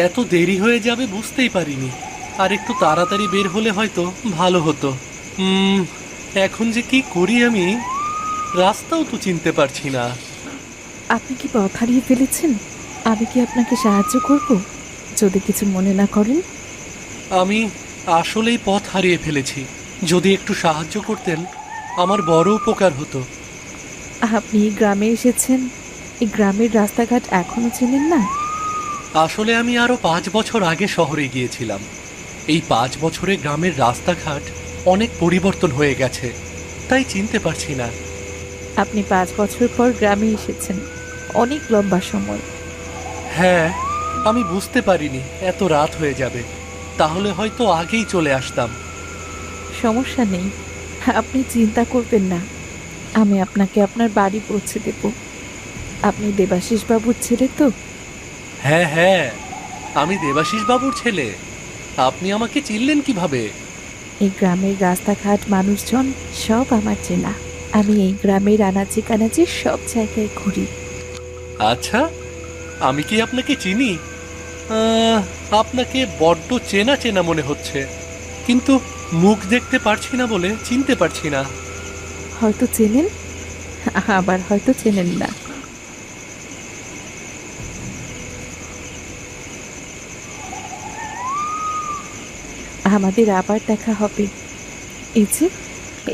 এত দেরি হয়ে যাবে বুঝতেই পারিনি। আর একটু তাড়াতাড়ি বের হলে হয়তো ভালো হতো। হুম, এখন যে কি করি আমি, রাস্তাও তো চিনতে পারছি না। আপনি কি পথ হারিয়ে ফেলেছেন? আমি কি আপনাকে সাহায্য করব, যদি কিছু মনে না করেন? আমি আসলেই পথ হারিয়ে ফেলেছি। যদি একটু সাহায্য করতেন আমার বড় উপকার হতো। আপনি এই গ্রামে এসেছেন, এই গ্রামের রাস্তাঘাট এখনো চেনেন না? আসলে আমি আরো 5 বছর আগে শহরে গিয়েছিলাম। এই 5 বছরে গ্রামের রাস্তাঘাট অনেক পরিবর্তন হয়ে গেছে, তাই চিনতে পারছি না। আপনি 5 বছর পর গ্রামে এসেছেন, অনেক লম্বা সময়। হ্যাঁ, আমি বুঝতে পারিনি এত রাত হয়ে যাবে। তাহলে হয়তো আগেই চলে আসতাম। সমস্যা নেই, আপনি চিন্তা করবেন না। আমি আপনাকে আপনার বাড়ি পৌঁছে দেব। আপনি দেবাশিস বাবুর ছেলে তো? হ্যাঁ হ্যাঁ, আমি দেবাশিস বাবুর ছেলে। আপনি আমাকে চিনলেন কিভাবে? এই গ্রামের রাস্তাঘাট, মানুষজন সব আমার চেনা। আমি এই গ্রামের আনাচে কানাচে সব জায়গায় ঘুরি। আচ্ছা, আমি কি আপনাকে চিনি? আহ, আপনাকে বড্ড চেনা চেনা মনে হচ্ছে, কিন্তু মুখ দেখতে পারছি না বলে চিনতে পারছি না। হয়তো চেনেন, আবার হয়তো চেনেন না। আমাদের আবার দেখা হবে। এই যে,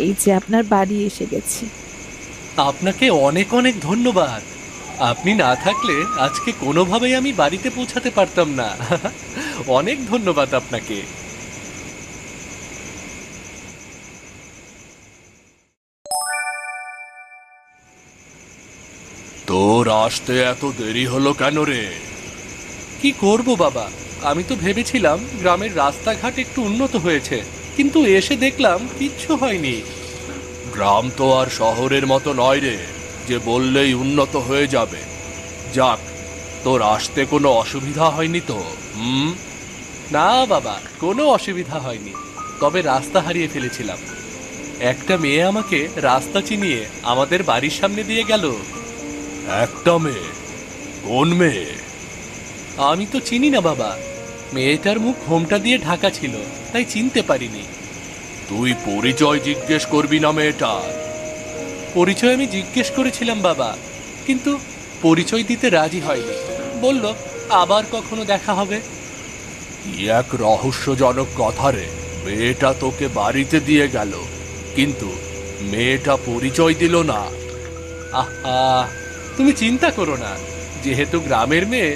এই যে আপনার বাড়ি এসে গেছি। আপনাকে অনেক অনেক ধন্যবাদ। আপনি না থাকলে আজকে কোনোভাবেই আমি বাড়িতে পৌঁছাতে পারতাম না। অনেক ধন্যবাদ আপনাকে। তোর আসতে এত দেরি হলো কেন রে? কি করব বাবা, আমি তো ভেবেছিলাম গ্রামের রাস্তাঘাট একটু উন্নত হয়েছে, কিন্তু এসে দেখলাম কিচ্ছু হয়নি। গ্রাম তো আর শহরের মতো নয় রে, যে বললেই উন্নত হয়ে যাবে। যাক, তোর আসতে কোনো অসুবিধা হয়নি তো? হুম। না বাবা, কোনো অসুবিধা হয়নি। তবে রাস্তা হারিয়ে ফেলেছিলাম। একটা মেয়ে আমাকে রাস্তা চিনিয়ে আমাদের বাড়ির সামনে দিয়ে গেল। একটা মেয়ে? কোন মেয়ে? আমি তো চিনি না বাবা। মেয়েটার মুখ ঘোমটা দিয়ে ঢাকা ছিল, তাই চিনতে পারিনি। তুই পরিচয় জিজ্ঞেস করবি না মেয়েটার? পরিচয় আমি জিজ্ঞেস করেছিলাম বাবা, কিন্তু পরিচয় দিতে রাজি হয়নি। বলল আবার কখনো দেখা হবে। কি এক রহস্যজনক কথা রে। মেয়েটা তোকে বাড়িতে দিয়ে গেল, কিন্তু মেয়েটা পরিচয় দিল না। আহা, তুমি চিন্তা করো না। যেহেতু গ্রামের মেয়ে,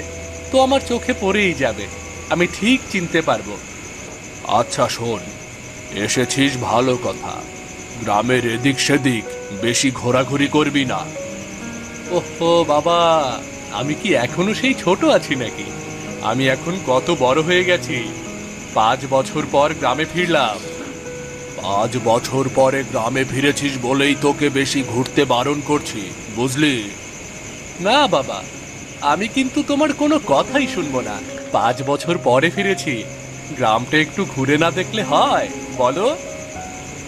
তো আমার চোখে পড়েই যাবে। আমি ঠিক চিনতে পারবো। আচ্ছা শোন, এসেছিস ভালো কথা। গ্রামের এদিক সেদিক বেশি ঘোরাঘুরি করবি না। ওহো বাবা, আমি কি এখনো সেই ছোট আছি নাকি? আমি এখন কত বড় হয়ে গেছি। 5 বছর পর গ্রামে ফিরলাম। 5 বছর পরে গ্রামে ফিরেছিস বলেই তোকে বেশি ঘুরতে বারণ করছি, বুঝলি? না বাবা, আমি কিন্তু তোমার কোনো কথাই শুনবো না। 5 বছর পরে ফিরেছি, গ্রামটা একটু ঘুরে না দেখলে হয় বলো?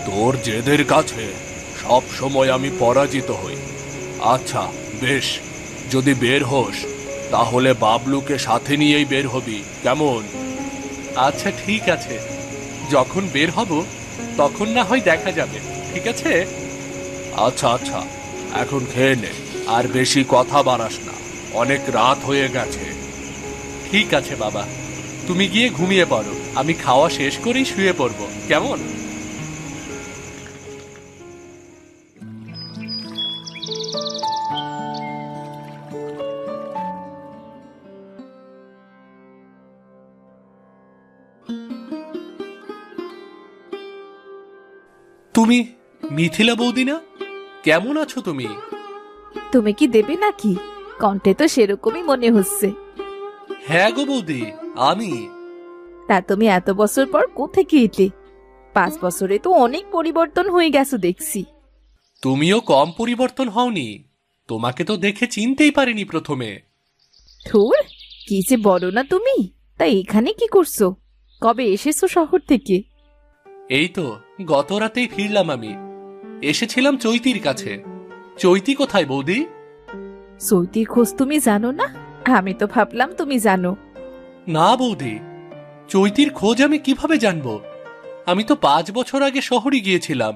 তোর জেদের কাছে সব সময় আমি পরাজিত হই। আচ্ছা বেশ, যদি বের হোস তাহলে বাবলুকে সাথে নিয়েই বের হবি, কেমন? আচ্ছা ঠিক আছে, যখন বের হব তখন না হয় দেখা যাবে, ঠিক আছে? আচ্ছা আচ্ছা, এখন খেয়ে নে, আর বেশি কথা বাড়াস না। অনেক রাত হয়ে গেছে। ঠিক আছে বাবা, তুমি গিয়ে ঘুমিয়ে পড়ো, আমি খাওয়া শেষ করেই শুয়ে পড়ব, কেমন? তুমি মিথিলা বৌদি না? কেমন আছো তুমি? তুমি কি দেবে নাকি? কণ্ঠে তো সেরকমই মনে হচ্ছে। হ্যাঁ গো বৌদি, আমি। তা তুমি এত বছর পর কোত্থেকে এলে? 5 বছরে তো অনেক পরিবর্তন হয়ে গেছো দেখছি। তুমিও কম পরিবর্তন হওনি। তোমাকে তো দেখে চিনতেই পারিনি প্রথমে। ধুর, কি যে বলো না তুমি। তা এখানে কি করছো? কবে এসেছো শহর থেকে? এই তো গত রাতেই ফিরলাম আমি। এসেছিলাম চৈতির কাছে। চৈতি কোথায় বৌদি? সৈতির খোঁজ তুমি জানো না? আমি তো ভাবলাম তুমি জানো। না বৌদি, চৈতির খোঁজ আমি কিভাবে জানবো? আমি তো 5 বছর আগে শহরে গিয়েছিলাম।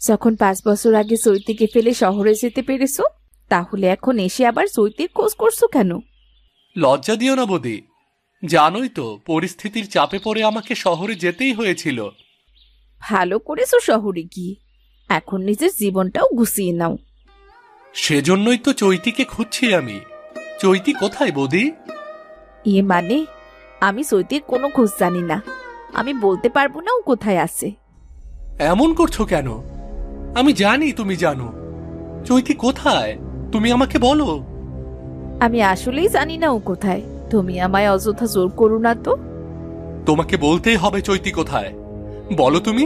যখন 5 বছর আগে চৈতিকে ফেলে শহরে যেতে পেরেছো, তাহলে এখন এসে আবার চৈতির খোঁজ করছো কেন? লজ্জা দিও না বৌদি, জানোই তো পরিস্থিতির চাপে পড়ে আমাকে শহরে যেতেই হয়েছিল। ভালো করেছো শহরে গিয়ে, এখন নিজের জীবনটাও গুছিয়ে নাও। সেজন্যই তো চৈতিকে খুঁজছি আমি। চৈতি কোথায় বৌদি? ইয়ে মানে, আমি চৈতির কোনো খোঁজ জানি না, আমি বলতে পারবো না ও কোথায় আছে। এমন করছো কেন? আমি জানি তুমি জানো। চৈতি কোথায় তুমি আমাকে বলো। আমি আসলেই জানি না ও কোথায়, তুমি আমায় অযথা জোর করো না তো। তোমাকে বলতেই হবে চৈতি কোথায়, বলো তুমি।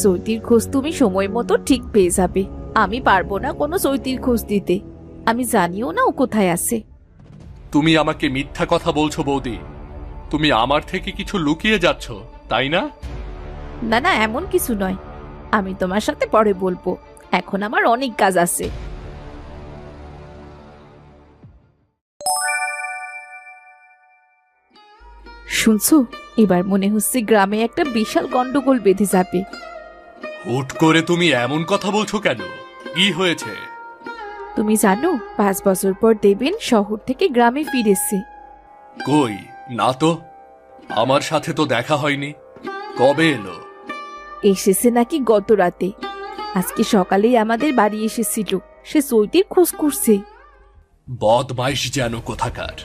চৈতির খোঁজ তুমি সময় মতো ঠিক পেয়ে যাবে, আমি পারবো না কোনো চৈতির খোঁজ দিতে, আমি জানিও না ও কোথায় আছে। তুমি আমাকে মিথ্যা কথা বলছো বৌদি, তুমি আমার থেকে কিছু লুকিয়ে যাচ্ছ, তাই না? না না, এমন কিছু নয়, আমি তোমার সাথে পরে বলবো, এখন আমার অনেক কাজ আছে। শুনছো, এবার মনে হচ্ছে গ্রামে একটা বিশাল গন্ডগোল বেঁধে যাবে। হুট করে তুমি এমন কথা বলছো কেন? কি হয়েছে? তুমি জানো 5 বছর পর দেবেন শহর থেকে গ্রামে ফিরেছে। কই, না তো, আমার সাথে তো দেখা হয়নি। কবে এলো? এসেছে নাকি গত রাতে, আজকে সকালেই আমাদের বাড়ি এসেছিল, সে চৈতির খোঁজ করছে। বদমাইশ যেন কোথাকার।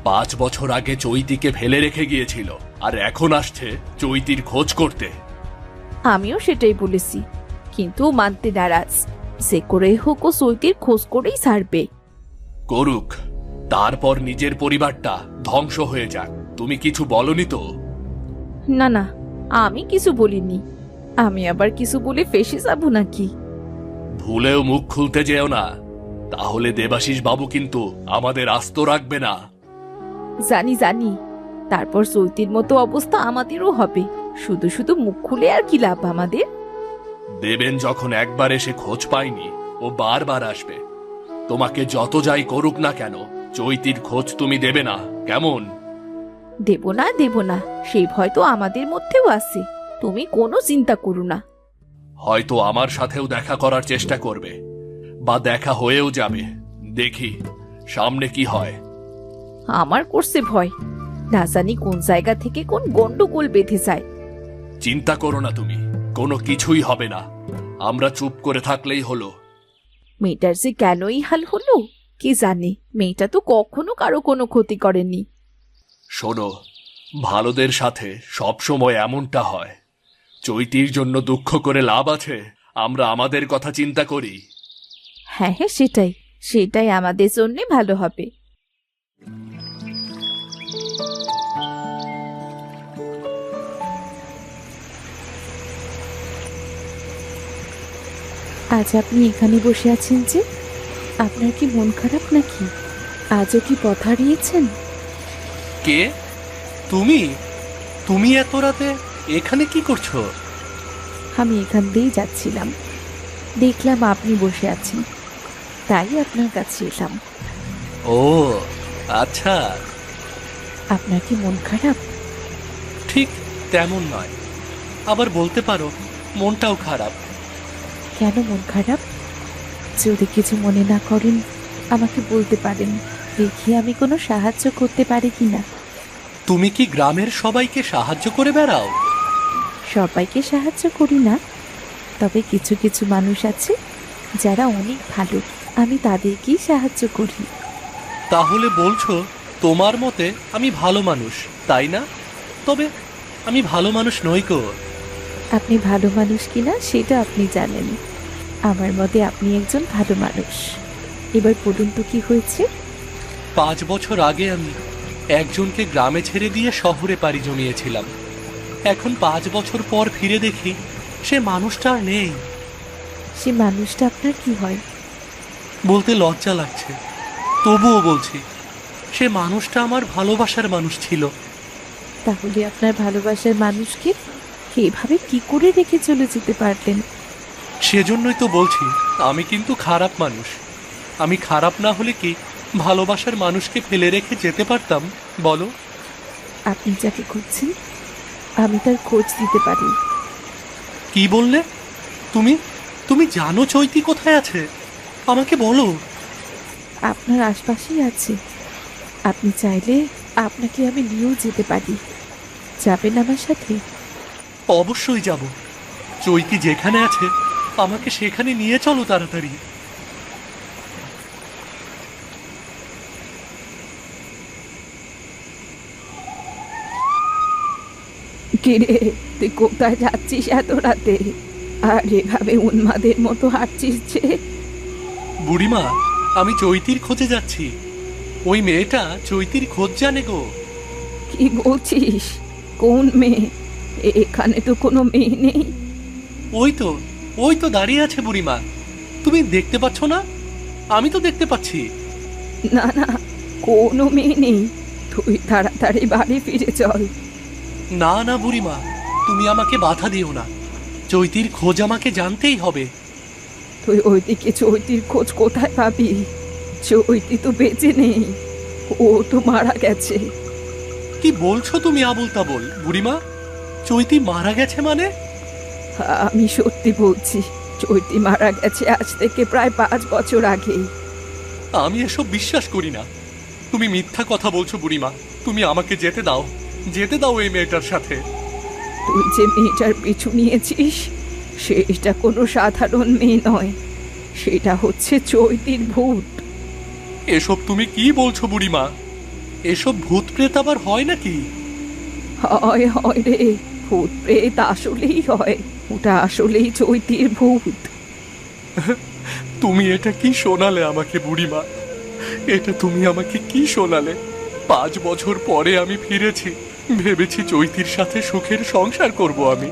5 বছর আগে চৈতিকে ফেলে রেখে গিয়েছিল, আর এখন আসছে চৈতির খোঁজ করতে। আমিও সেটাই বলেছি, কিন্তু ও মানতে নারাজ, যে করে হোক ও চৈতির খোঁজ করেই ছাড়বে। করুক, তারপর নিজের পরিবারটা ধ্বংস হয়ে যাক। তুমি কিছু বলনি তো? না না, আমি কিছু বলিনি, আমি আবার কিছু বলে ফেসে যাব নাকি? ভুলেও মুখ খুলতে যেও না, তাহলে দেবাশিস বাবু কিন্তু আমাদের আস্ত রাখবে না। জানি জানি, তারপর চৈতির মতো অবস্থা আমাদেরও হবে, শুধু শুধু মুখ খুলে আর কি লাভ আমাদের? দেবেন যখন একবার এসে খোঁজ পায়নি, ও বারবার আসবে। তোমাকে যত যাই করুক না কেন, চৈতির খোঁজ তুমি দেবে না, কেমন? দেব না, সেই ভয় তো আমাদের মধ্যেও আছে, তুমি কোনো চিন্তা করো না। হয়তো আমার সাথেও দেখা করার চেষ্টা করবে, বা দেখা হয়েও যাবে। দেখি সামনে কি হয়। আমার করছে ভয়, না জানি কোন জায়গা থেকে কোন গন্ডগোল বেঁধে যায়। চিন্তা করো না তুমি, কোনো কিছুই হবে না। আমরা চুপ করে থাকলেই হলো। মেয়েটার যে কেনই হাল হলো কি জানে, মেয়েটা তো কখনো কারো কোনো ক্ষতি করেনি। শোনো, ভালোদের সাথে সব সময় এমনটা হয়। চৈতির জন্য দুঃখ করে লাভ আছে? আমরা আমাদের কথা চিন্তা করি। হ্যাঁ হ্যাঁ, সেটাই সেটাই আমাদের জন্য ভালো হবে। আজ আপনি এখানে বসে আছেন যে, আপনার কি মন খারাপ নাকি? আজও কি পথ হারিয়েছেন? কে তুমি? তুমি এত রাতে এখানে কি করছো? আমি এখান দিয়েই যাচ্ছিলাম, দেখলাম আপনি বসে আছেন, তাই আপনার কাছে এলাম। ও আচ্ছা। আপনার কি মন খারাপ? ঠিক তেমন নয়, আবার বলতে পারো মনটাও খারাপ। কেন মন খারাপ? যদি কিছু মনে না করেন আমাকে বলতে পারেন, দেখি আমি কোনো সাহায্য করতে পারি কিনা। তুমি কি গ্রামের সবাইকে সাহায্য করে বেড়াও? সবাইকে সাহায্য করি না, তবে কিছু কিছু মানুষ আছে যারা অনেক ভালো, আমি তাদেরকেই সাহায্য করি। তাহলে বলছো তোমার মতে আমি ভালো মানুষ, তাই না? তবে আমি ভালো মানুষ নই গো। আপনি ভালো মানুষ কিনা সেটা আপনি জানেন, আমার মতে আপনি একজন ভালো মানুষ। এবার বলুন তো কি হয়েছে? 5 বছর আগে আমি একজনকে গ্রামে ছেড়ে দিয়ে শহরে পাড়ি জমিয়েছিলাম। এখন 5 বছর পর ফিরে দেখি সে মানুষটা আর নেই। সে মানুষটা আপনার কি হয়? বলতে লজ্জা লাগছে, তবুও বলছি, সে মানুষটা আমার ভালোবাসার মানুষ ছিল। তাহলে আপনার ভালোবাসার মানুষকে এভাবে কি করে রেখে চলে যেতে পারলেন? সেজন্যই তো বলছি আমি কিন্তু খারাপ মানুষ। আমি খারাপ না হলে কি ভালোবাসার মানুষকে ফেলে রেখে যেতে পারতাম? বলো। আপনি যাকে খুঁজছেন আমি তার খোঁজ দিতে পারি। কি বললে? তুমি তুমি জানো চৈতি কোথায় আছে? আমাকে বলো। আপনার আশপাশেই আছে। আপনি চাইলে আপনাকে আমি নিয়েও যেতে পারি। যাবেন আমার সাথে? অবশ্যই যাব। চৈতি যেখানে আছে আমাকে সেখানে নিয়ে চলো তাড়াতাড়ি। কিরে, তুই কোথায় যাচ্ছিস এত রাতে? আর এভাবে উন্মাদের মতো হাঁটছিস যে? বুড়িমা, আমি চৈতির খোঁজে যাচ্ছি। ওই মেয়েটা চৈতির খোঁজ জানে গো। কি বলছিস? কোন মেয়ে? এখানে তো কোনো মেয়ে নেই। ওই তো, ওই তো দাঁড়িয়ে আছে বুড়িমা। তুমি দেখতে পাচ্ছ না? আমি তো দেখতে পাচ্ছি। না না, কোনো মেয়ে নেই। তুই তাড়াতাড়ি বাড়ি ফিরে চল। না না বুড়িমা, তুমি আমাকে বাধা দিও না। চৈতির খোঁজ আমাকে জানতেই হবে। তুই ওইদিকে চৈতির খোঁজ কোথায় পাবি? চৈতি তো বেঁচে নেই, ও তো মারা গেছে। কি বলছো তুমি আবোল তাবোল বুড়িমা? চৈতি মারা গেছে মানে? আমি সত্যি বলছি, চৈতি মারা গেছে আজ থেকে প্রায় 5 বছর আগে। আমি এসব বিশ্বাস করি না। তুমি মিথ্যা কথা বলছো বুড়িমা। তুমি আমাকে যেতে দাও, যেতে দাও এই মেয়েটার সাথে। তুই যে মেয়েটার পিছু নিয়েছিস সেটা কোনো সাধারণ মেয়ে নয়, সেটা হচ্ছে চৈতির ভূত। এসব তুমি কি বলছো বুড়িমা? এসব ভূত প্রেত আবার হয় নাকি? হয় হয় রে, ভূত প্রেত আসলেই হয়। ওটা আসলেই চৈতির ভূত। তুমি এটা কি শোনালে আমাকে বুড়িমা? এটা তুমি আমাকে কি শোনালে? 5 বছর পরে আমি ফিরেছি, ভেবেছি চৈতির সাথে সুখের সংসার করব আমি।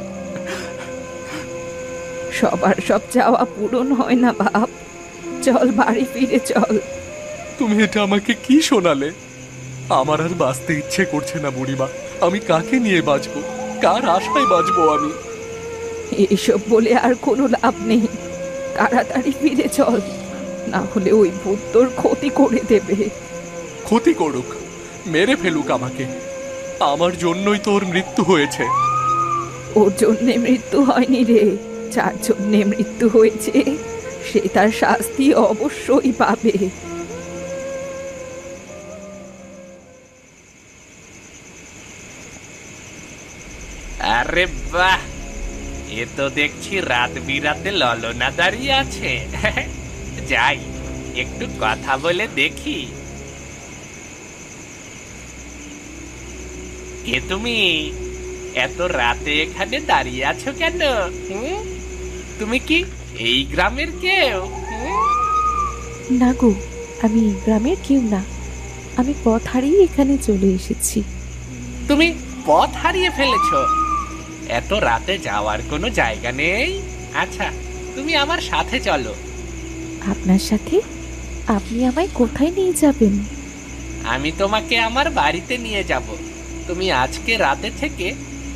সবার সব চাওয়া পূরণ হয় না বাপ। চল বাড়ি ফিরে চল। তুমি এটা আমাকে কি শোনালে? আমার আর বাঁচতে ইচ্ছে করছে না বুড়িমা। আমি কাকে নিয়ে বাঁচবো? কার আশায় বাঁচবো আমি? এইসব বলে আর কোনো লাভ নেই। তাড়াতাড়ি ফিরে চল, না হলে ওই ভূত তোর ক্ষতি করে দেবে। ক্ষতি করুক, মেরে ফেলুক আমাকে। আমার জন্যই তোর মৃত্যু হয়েছে। ওর জন্যে মৃত্যু হয়নি রে, যার জন্যে মৃত্যু হয়েছে সে তার শাস্তি অবশ্যই পাবে। আরে বাহ, এ তো দেখছি রাত বিরাতে ললনা দাঁড়িয়ে আছে। যাই, একটু কথা বলে দেখি। কে তুমি? এত রাতে এখানে দাঁড়িয়ে আছো কেন? হুম? তুমি কি এই গ্রামের কেউ? হুম? না গো, আমি এই গ্রামের কেউ না। আমি পথ হারিয়ে এখানে চলে এসেছি। তুমি পথ হারিয়ে ফেলেছো? এত রাতে যাওয়ার কোনো জায়গা নেই? আচ্ছা, তুমি আমার সাথে চলো। আপনার সাথে? আপনি আমায় কোথায় নিয়ে যাবেন? আমি তোমাকে আমার বাড়িতে নিয়ে যাব। তুমি আজকে রাতে থেকে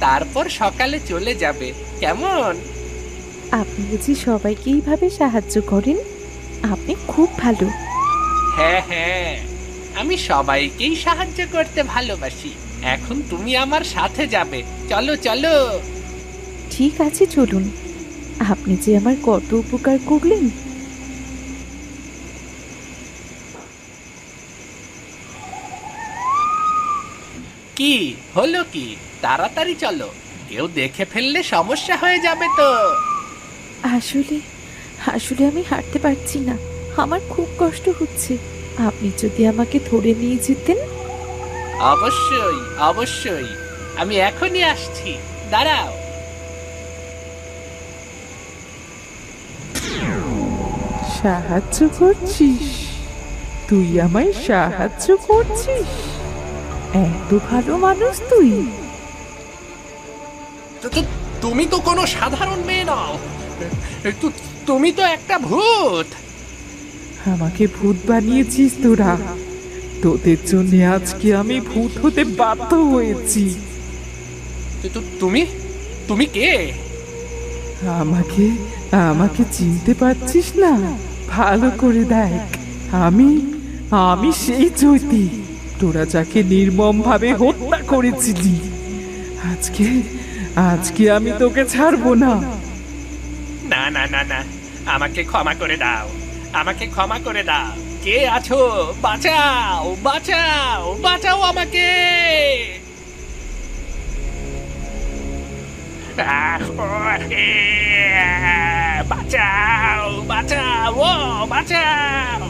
তারপর সকালে চলে যাবে, কেমন? আপনি বুঝি সবাইকে এইভাবে সাহায্য করেন? আপনি খুব ভালো। হ্যাঁ হ্যাঁ, আমি সবাইকেই সাহায্য করতে ভালোবাসি। এখন তুমি আমার সাথে যাবে, চলো চলো। ঠিক আছে, চলুন। আপনি যে আমার কত উপকার করলেন। কি হলো কি? তাড়াতাড়ি চলো, কেউ দেখে ফেললে সমস্যা হয়ে যাবে তো। আসলে আসলে আমি হাঁটতে পারছি না, আমার খুব কষ্ট হচ্ছে। আপনি যদি আমাকে ধরে নিয়ে যেতেন। অবশ্যই অবশ্যই, আমি এখনই আসছি, দাঁড়াও। সাহায্য করছিস? তুই আমায় সাহায্য করছিস? এত ভালো মানুষ তুই? তুমি তো কোনো সাধারণ মেয়ে নও। তুমি তো একটা ভূত। আমাকে ভূত বানিয়েছিস তোরা। তোদের জন্য আজকে আমি ভূত হতে বাধ্য হয়েছি। তুমি তুমি কে? আমাকে আমাকে চিনতে পারছিস না? ভালো করে দেখ, আমি আমি সেই চৈতি। তোরা যাকে নির্মম ভাবে হত্যা করেছিলি, আজকে আজকে আমি তোকে ছাড়বো না। না না না না, আমাকে ক্ষমা করে দাও, আমাকে ক্ষমা করে দাও। কে আছো? বাঁচাও বাঁচাও বাঁচাও আমাকে। বাঁচাও বাঁচাও ও বাঁচাও।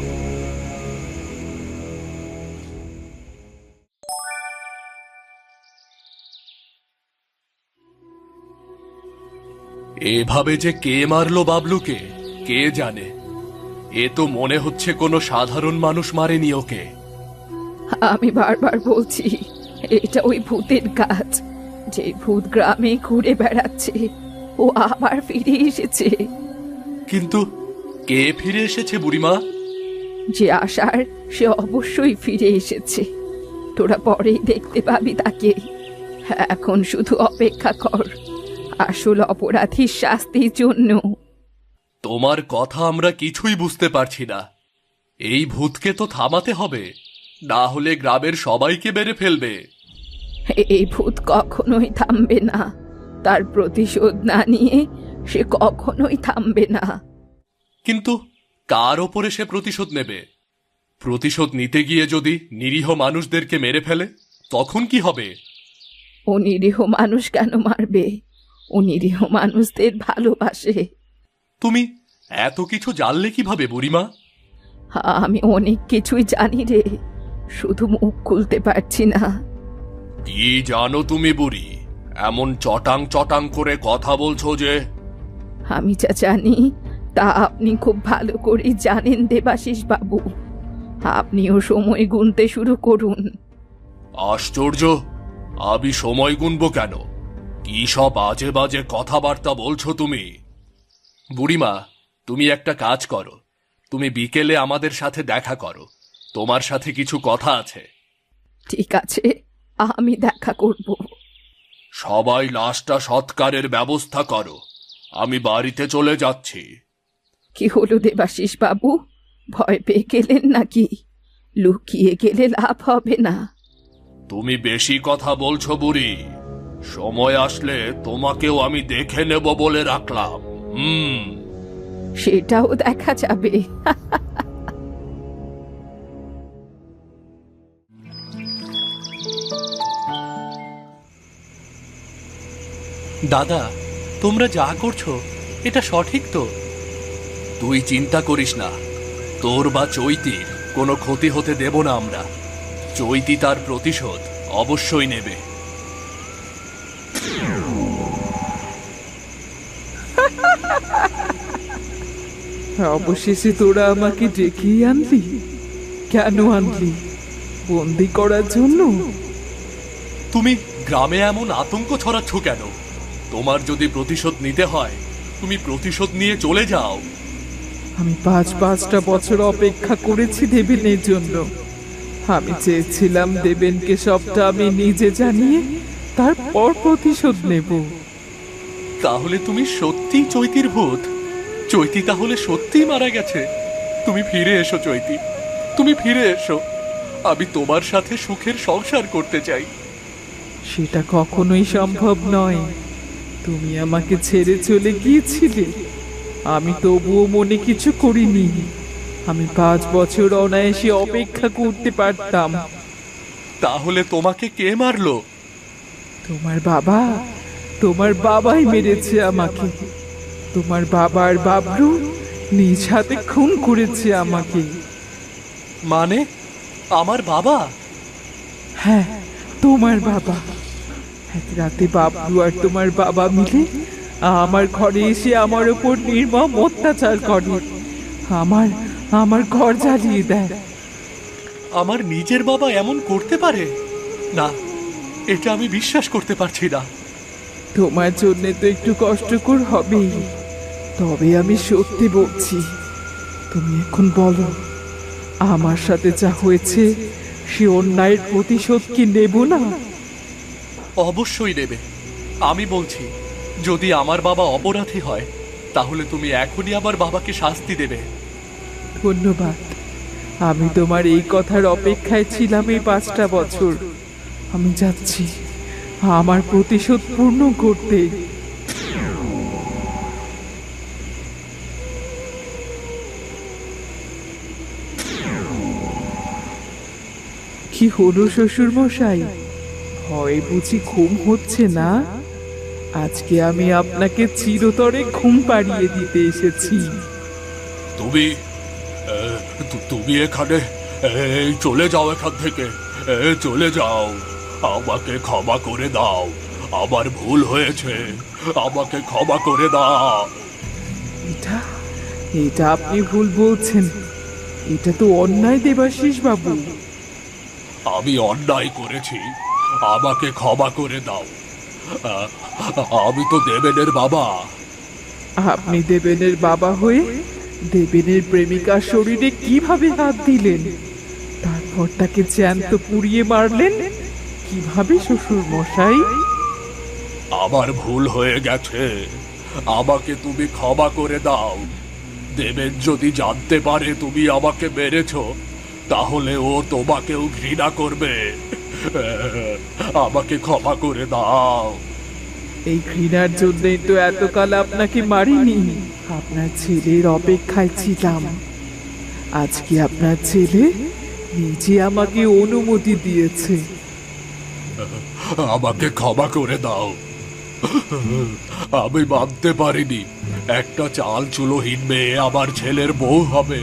এভাবে যে কে মারলো বাবলুকে কে জানে। এ তো মনে হচ্ছে কোনো সাধারণ মানুষ মারেনি ওকে। আমি বারবার বলছি, এটা ওই ভূতের কাজ। যে ভূত গ্রামে ঘুরে বেড়াচ্ছে, ও আবার ফিরে এসেছে। কিন্তু কে ফিরে এসেছে বুড়িমা? যে আসার সে অবশ্যই ফিরে এসেছে। তোরা পরেই দেখতে পাবি তাকে। এখন শুধু অপেক্ষা কর আসল অপরাধীর শাস্তির জন্য। তোমার কথা আমরা কিছুই বুঝতে পারছি না। এই ভূতকে তো থামাতে হবে, না হলে গ্রামের সবাইকে মেরে ফেলবে। এই ভূত কখনোই থামবে না। তার প্রতিশোধ না নিয়ে সে কখনোই থামবে না। কিন্তু কার ওপরে সে প্রতিশোধ নেবে? প্রতিশোধ নিতে গিয়ে যদি নিরীহ মানুষদেরকে মেরে ফেলে তখন কি হবে? ও নিরীহ মানুষ কেন মারবে? ও নিরীহ মানুষদের ভালোবাসে। তুমি এত কিছু জানলে কিভাবে বুড়িমা? আমি অনেক কিছুই জানি রে, শুধু মুখ খুলতে পারছি না। কি জানো তুমি বুড়ি? এমন চটাং চটাং করে কথা বলছো যে। আমি যা জানি তা আপনি খুব ভালো করে জানেন দেবাশিস বাবু। আপনিও সময় গুনতে শুরু করুন। আশ্চর্য, আমি সময় গুনবো কেন? কি সব বাজে বাজে কথাবার্তা বলছো তুমি? বুড়িমা, তুমি একটা কাজ করো, তুমি বিকেলে আমাদের সাথে দেখা করো, তোমার সাথে কিছু কথা আছে। ঠিক আছে, আমি দেখা করব। সবাই লাশটা সৎকারের ব্যবস্থা করো, আমি বাড়িতে চলে যাচ্ছি। কি হলো দেবাশিস বাবু, ভয় পেয়ে গেলেন নাকি? লুকিয়ে গেলে লাভ হবে না। তুমি বেশি কথা বলছো বুড়ি। সময় আসলে তোমাকেও আমি দেখে নেব বলে রাখলাম। সেটাও দেখা যাবে। দাদা, তোমরা যা করছো এটা সঠিক তো? তুই চিন্তা করিস না, তোর বা চৈতির কোনো ক্ষতি হতে দেব না আমরা। চৈতি তার প্রতিশোধ অবশ্যই নেবে। অবশেষে তোরা আমাকে ডেকেই আনলি। কেন আনলি? বন্দি করার জন্য? তুমি গ্রামে এমন আতঙ্ক ছড়াচ্ছ কেন? তোমার যদি প্রতিশোধ নিতে হয় তুমি প্রতিশোধ নিয়ে চলে যাও। আমি পাঁচটা বছর অপেক্ষা করেছি দেবেনের জন্য। আমি চেয়েছিলাম দেবেনকে সবটা আমি নিজে জানিয়ে তারপর প্রতিশোধ নেব। তাহলে তুমি সত্যিই চৈতির ভূত? চৈতি তাহলে সত্যিই মারা গেছে? তুমি ফিরে এসো চৈতি, তুমি ফিরে এসো। আমি তোমার সাথে সুখের সংসার করতে চাই। সেটা কখনোই সম্ভব নয়। তুমি আমাকে ছেড়ে চলে গিয়েছিলে, আমি তবুও মনে কিছু করিনি। আমি 5 বছর অনায়াসে অপেক্ষা করতে পারতাম। তাহলে তোমাকে কে মারলো? তোমার বাবাই মেরেছে আমাকে। তোমার বাবার বাবলু নিজ হাতে খুন করেছে আমাকে। মানে আমার বাবা? হ্যাঁ, তোমার বাবা। এক রাতে বাবলু আর তোমার বাবা মিলে আমার ঘরে এসে আমার উপর নির্মম অত্যাচার করে। আমার ঘর জ্বালিয়ে দেয়। আমার নিজের বাবা এমন করতে পারে? না, এটা আমি বিশ্বাস করতে পারছি না। তোমার জন্য তো একটু কষ্টকর হবেই, তবে আমি সত্যি বলছি। তুমি এখন বলো, আমার সাথে যা হয়েছে সে অন্যায়ের প্রতিশোধ কি নেব না? অবশ্যই নেবে। আমি বলছি, যদি আমার বাবা অপরাধী হয় তাহলে তুমি এখনই আমার বাবাকে শাস্তি দেবে। ধন্যবাদ। আমি তোমার এই কথার অপেক্ষায় ছিলাম এই 5টা বছর। আমি যাচ্ছি আমার প্রতিশোধ পূর্ণ করতে। কি হলো শ্বশুর মশাই, ভয় বুঝি ঘুম হচ্ছে না? আজকে আমি আপনাকে চিরতরে ঘুম পাড়িয়ে দিতে এসেছি। তুমি তুমি এখানে চলে যাও, এখান থেকে চলে যাও। আমাকে ক্ষমা করে দাও, আমার ভুল হয়েছে, আমাকে ক্ষমা করে দাও। এটা এটা আপনি ভুল বলছেন, এটা তো অন্যায় দেবাশিস বাবু। আমি অন্যায় করেছি, আমাকে ক্ষমা করে দাও। আমি তো দেবেনের বাবা। আপনি দেবেনের বাবা হয়ে দেবেনের প্রেমিকার শরীরে কিভাবে হাত দিলেন, তারপর তাকে জ্যান্ত পুড়িয়ে মারলেন কিভাবে শ্বশুর মশাই? আমার ভুল হয়ে গেছে, আমাকে তুমি ক্ষমা করে দাও। দেবেন যদি জানতে পারে তুমি আমাকে মেরেছ, তাহলে ও তোমাকেও ঘৃণা করবে। আমাকে ক্ষমা করে দাও। এই ঘৃণার জন্যই তো এতকাল আপনাকে মারিনি, আপনার ছেলের অপেক্ষায় ছিলাম। আজকে আপনার ছেলে নিজে আমাকে অনুমতি দিয়েছে। আমাকে ক্ষমা করে দাও। আমি মানতে পারিনি একটা চাল চুলোহীন মেয়ে আমার ছেলের বউ হবে।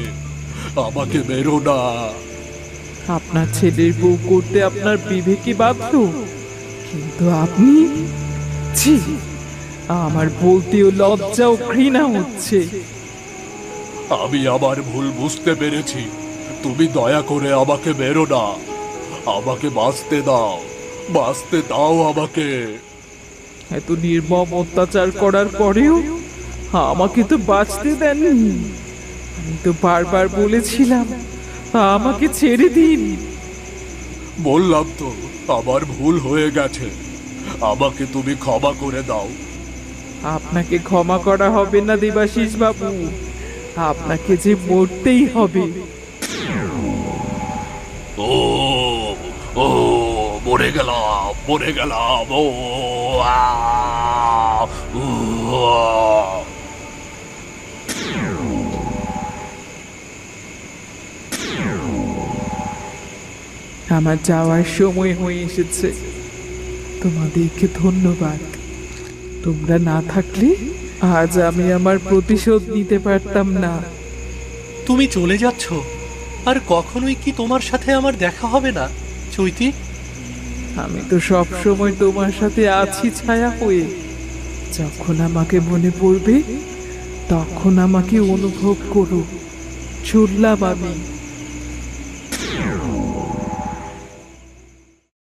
আমাকে মেরো না। আপনার ছেলের বউ করতে আপনার বিবেকে বাধ্য, কিন্তু আপনি, ছি, আমার বলতেও লজ্জা ও ঘৃণা হচ্ছে। আমি আমার ভুল বুঝতে পেরেছি, তুমি দয়া করে আমাকে মেরো না। আমাকে বাঁচতে দাও, বাঁচতে দাও আমাকে। এত নির্মম অত্যাচার করার পরেও আমাকে তো বাঁচতে দেননি। আমি তো বারবার বলেছিলাম আমাকে ছেড়ে দিন। বললাম তো আমার ভুল হয়ে গেছে, আমাকে তুমি ক্ষমা করে দাও। আপনাকে ক্ষমা করা হবে না দেবাশিস বাবু, আপনাকে যে মরতেই হবে। ও ও মরে গেলাম, মরে গেলাম। ও আ, উ, আ। আমার যাওয়ার সময় হয়ে এসেছে। তোমাদেরকে ধন্যবাদ, তোমরা না থাকলে আজ আমি আমার প্রতিশোধ নিতে পারতাম না। তুমি চলে যাচ্ছ, আর কখনোই কি তোমার সাথে আমার দেখা হবে না চৈতি? আমি তো সব সময় তোমার সাথে আছি ছায়া হয়ে। যখন আমাকে মনে পড়বে তখন আমাকে অনুভব করো। চললাম আমি।